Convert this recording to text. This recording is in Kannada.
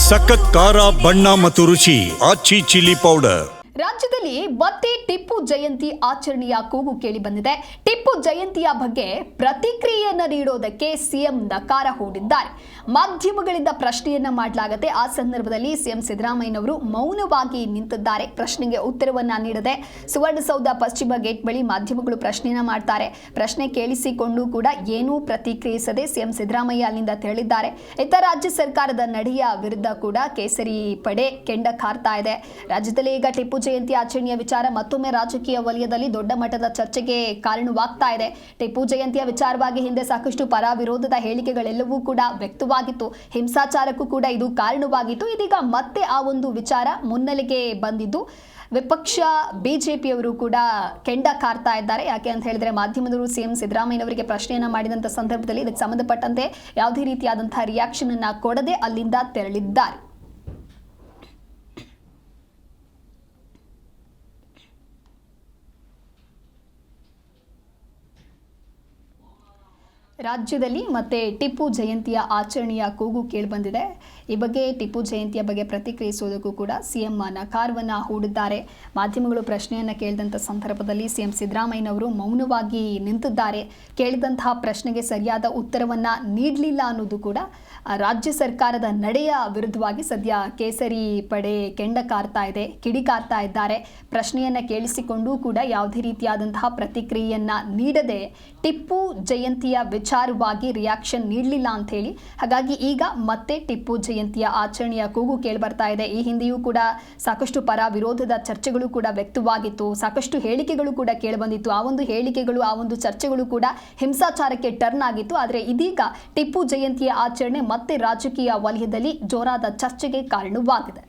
ಸಖತ್ ಖಾರ ಬಣ್ಣ ಮತ್ತು ರುಚಿ ಆಚಿ ಚಿಲ್ಲಿ ಪೌಡರ್. ರಾಜ್ಯದಲ್ಲಿ ಮತ್ತೆ ಟಿಪ್ಪು ಜಯಂತಿ ಆಚರಣೆಯ ಕೂಗು ಕೇಳಿ ಬಂದಿದೆ. ಟಿಪ್ಪು ಜಯಂತಿಯ ಬಗ್ಗೆ ಪ್ರತಿಕ್ರಿಯೆಯನ್ನ ನೀಡೋದಕ್ಕೆ ಸಿಎಂ ನಕಾರ ಹೂಡಿದ್ದಾರೆ. ಮಾಧ್ಯಮಗಳಿಂದ ಪ್ರಶ್ನೆಯನ್ನ ಮಾಡಲಾಗುತ್ತೆ. ಆ ಸಂದರ್ಭದಲ್ಲಿ ಸಿಎಂ ಸಿದ್ದರಾಮಯ್ಯನವರು ಮೌನವಾಗಿ ನಿಂತಿದ್ದಾರೆ. ಪ್ರಶ್ನೆಗೆ ಉತ್ತರವನ್ನ ನೀಡದೆ ಸುವರ್ಣಸೌಧ ಪಶ್ಚಿಮ ಗೇಟ್ ಬಳಿ ಮಾಧ್ಯಮಗಳು ಪ್ರಶ್ನೆಯನ್ನ ಮಾಡ್ತಾರೆ. ಪ್ರಶ್ನೆ ಕೇಳಿಸಿಕೊಂಡು ಕೂಡ ಏನೂ ಪ್ರತಿಕ್ರಿಯಿಸದೆ ಸಿಎಂ ಸಿದ್ದರಾಮಯ್ಯ ಅಲ್ಲಿಂದ ತೆರಳಿದ್ದಾರೆ. ಇತ್ತ ರಾಜ್ಯ ಸರ್ಕಾರದ ನಡೆಯ ವಿರುದ್ಧ ಕೂಡ ಕೇಸರಿ ಪಡೆ ಕೆಂಡ ಕಾರ್ತಾ ಇದೆ. ರಾಜ್ಯದಲ್ಲಿ ಈಗ ಟಿಪ್ಪು ಜಯಂತಿ ಆಚರಣೆಯ ವಿಚಾರ ಮತ್ತೊಮ್ಮೆ ರಾಜಕೀಯ ವಲಯದಲ್ಲಿ ದೊಡ್ಡ ಮಟ್ಟದ ಚರ್ಚೆಗೆ ಕಾರಣವಾಗ್ತಾ ಇದೆ. ಟಿಪ್ಪು ಜಯಂತಿಯ ವಿಚಾರವಾಗಿ ಹಿಂದೆ ಸಾಕಷ್ಟು ಪರ ವಿರೋಧದ ಹೇಳಿಕೆಗಳೆಲ್ಲವೂ ಕೂಡ ವ್ಯಕ್ತವಾಗಿತ್ತು. ಹಿಂಸಾಚಾರಕ್ಕೂ ಕೂಡ ಇದು ಕಾರಣವಾಗಿತ್ತು. ಇದೀಗ ಮತ್ತೆ ಆ ಒಂದು ವಿಚಾರ ಮುನ್ನೆಲೆಗೆ ಬಂದಿದ್ದು ವಿಪಕ್ಷ ಬಿಜೆಪಿಯವರು ಕೂಡ ಕೆಂಡ ಕಾರ್ತಾ ಇದ್ದಾರೆ. ಯಾಕೆ ಅಂತ ಹೇಳಿದ್ರೆ ಮಾಧ್ಯಮದವರು ಸಿಎಂ ಸಿದ್ದರಾಮಯ್ಯನವರಿಗೆ ಪ್ರಶ್ನೆಯನ್ನ ಮಾಡಿದಂಥ ಸಂದರ್ಭದಲ್ಲಿ ಇದಕ್ಕೆ ಸಂಬಂಧಪಟ್ಟಂತೆ ಯಾವುದೇ ರೀತಿಯಾದಂತಹ ರಿಯಾಕ್ಷನ್ ಅನ್ನ ಕೊಡದೆ ಅಲ್ಲಿಂದ ತೆರಳಿದ್ದಾರೆ. ರಾಜ್ಯದಲ್ಲಿ ಮತ್ತೆ ಟಿಪ್ಪು ಜಯಂತಿಯ ಆಚರಣೆಯ ಕೂಗು ಕೇಳಿಬಂದಿದೆ. ಈ ಬಗ್ಗೆ ಟಿಪ್ಪು ಜಯಂತಿಯ ಬಗ್ಗೆ ಪ್ರತಿಕ್ರಿಯಿಸುವುದಕ್ಕೂ ಕೂಡ ಸಿಎಂ ನಕಾರವನ್ನು ಹೂಡಿದ್ದಾರೆ. ಮಾಧ್ಯಮಗಳು ಪ್ರಶ್ನೆಯನ್ನು ಕೇಳಿದಂಥ ಸಂದರ್ಭದಲ್ಲಿ ಸಿಎಂ ಸಿದ್ದರಾಮಯ್ಯನವರು ಮೌನವಾಗಿ ನಿಂತಿದ್ದಾರೆ. ಕೇಳಿದಂತಹ ಪ್ರಶ್ನೆಗೆ ಸರಿಯಾದ ಉತ್ತರವನ್ನು ನೀಡಲಿಲ್ಲ ಅನ್ನೋದು ಕೂಡ ರಾಜ್ಯ ಸರ್ಕಾರದ ನಡೆಯ ವಿರುದ್ಧವಾಗಿ ಸದ್ಯ ಕೇಸರಿ ಪಡೆ ಕೆಂಡ ಕಾರ್ತಾ ಇದೆ, ಕಿಡಿಕಾರ್ತಾ ಇದ್ದಾರೆ. ಪ್ರಶ್ನೆಯನ್ನು ಕೇಳಿಸಿಕೊಂಡು ಕೂಡ ಯಾವುದೇ ರೀತಿಯಾದಂತಹ ಪ್ರತಿಕ್ರಿಯೆಯನ್ನು ನೀಡದೆ ಟಿಪ್ಪು ಜಯಂತಿಯ ವಿಚಾರವಾಗಿ ರಿಯಾಕ್ಷನ್ ನೀಡಲಿಲ್ಲ ಅಂತ ಹೇಳಿ, ಹಾಗಾಗಿ ಈಗ ಮತ್ತೆ ಟಿಪ್ಪು ಜಯಂತಿಯ ಆಚರಣೆಯ ಕೂಗು ಕೇಳಿಬರ್ತಾ ಇದೆ. ಈ ಹಿಂದೆಯೂ ಕೂಡ ಸಾಕಷ್ಟು ಪರ ವಿರೋಧದ ಚರ್ಚೆಗಳು ಕೂಡ ವ್ಯಕ್ತವಾಗಿತ್ತು. ಸಾಕಷ್ಟು ಹೇಳಿಕೆಗಳು ಕೂಡ ಕೇಳಿಬಂದಿತ್ತು. ಆ ಒಂದು ಹೇಳಿಕೆಗಳು, ಆ ಒಂದು ಚರ್ಚೆಗಳು ಕೂಡ ಹಿಂಸಾಚಾರಕ್ಕೆ ಟರ್ನ್ ಆಗಿತ್ತು. ಆದರೆ ಇದೀಗ ಟಿಪ್ಪು ಜಯಂತಿಯ ಆಚರಣೆ ಮತ್ತೆ ರಾಜಕೀಯ ವಲಯದಲ್ಲಿ ಜೋರಾದ ಚರ್ಚೆಗೆ ಕಾರಣವಾಗಿದೆ.